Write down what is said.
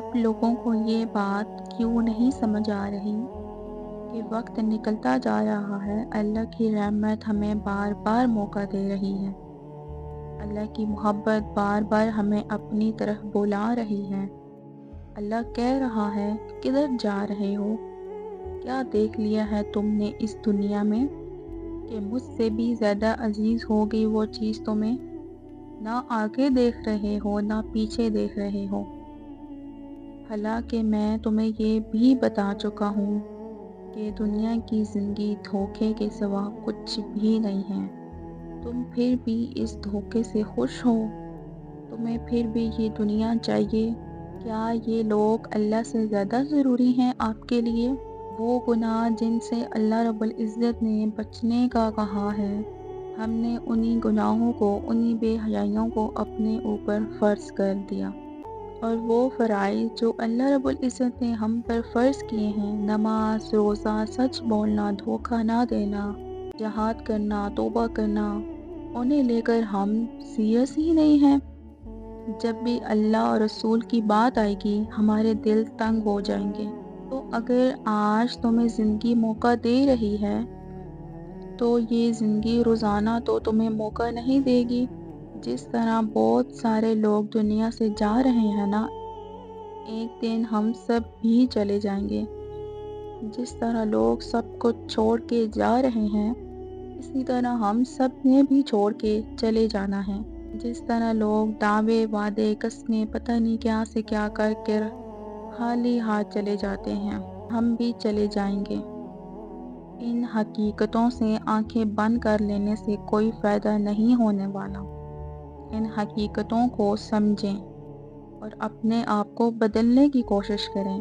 آپ لوگوں کو یہ بات کیوں نہیں سمجھ آ رہی کہ وقت نکلتا جا رہا ہے، اللہ کی رحمت ہمیں بار بار موقع دے رہی ہے، اللہ کی محبت بار بار ہمیں اپنی طرف بلا رہی ہے۔ اللہ کہہ رہا ہے، کدھر جا رہے ہو؟ کیا دیکھ لیا ہے تم نے اس دنیا میں کہ مجھ سے بھی زیادہ عزیز ہو گئی وہ چیز تمہیں؟ نہ آگے دیکھ رہے ہو نہ پیچھے دیکھ رہے ہو، حالانکہ میں تمہیں یہ بھی بتا چکا ہوں کہ دنیا کی زندگی دھوکے کے سوا کچھ بھی نہیں ہے۔ تم پھر بھی اس دھوکے سے خوش ہو؟ تمہیں پھر بھی یہ دنیا چاہیے؟ کیا یہ لوگ اللہ سے زیادہ ضروری ہیں آپ کے لیے؟ وہ گناہ جن سے اللہ رب العزت نے بچنے کا کہا ہے، ہم نے انہی گناہوں کو، انہی بے حیائیوں کو اپنے اوپر فرض کر دیا، اور وہ فرائض جو اللہ رب العزت نے ہم پر فرض کیے ہیں، نماز، روزہ، سچ بولنا، دھوکہ نہ دینا، جہاد کرنا، توبہ کرنا، انہیں لے کر ہم سیریس ہی نہیں ہیں۔ جب بھی اللہ اور رسول کی بات آئے گی ہمارے دل تنگ ہو جائیں گے۔ تو اگر آج تمہیں زندگی موقع دے رہی ہے تو یہ زندگی روزانہ تو تمہیں موقع نہیں دے گی۔ جس طرح بہت سارے لوگ دنیا سے جا رہے ہیں نا، ایک دن ہم سب بھی چلے جائیں گے۔ جس طرح لوگ سب کچھ چھوڑ کے جا رہے ہیں، اسی طرح ہم سب نے بھی چھوڑ کے چلے جانا ہے۔ جس طرح لوگ دعوے، وعدے، قسمیں، پتہ نہیں کیا سے کیا کر کر خالی ہاتھ چلے جاتے ہیں، ہم بھی چلے جائیں گے۔ ان حقیقتوں سے آنکھیں بند کر لینے سے کوئی فائدہ نہیں ہونے والا۔ ان حقیقتوں کو سمجھیں اور اپنے آپ کو بدلنے کی کوشش کریں۔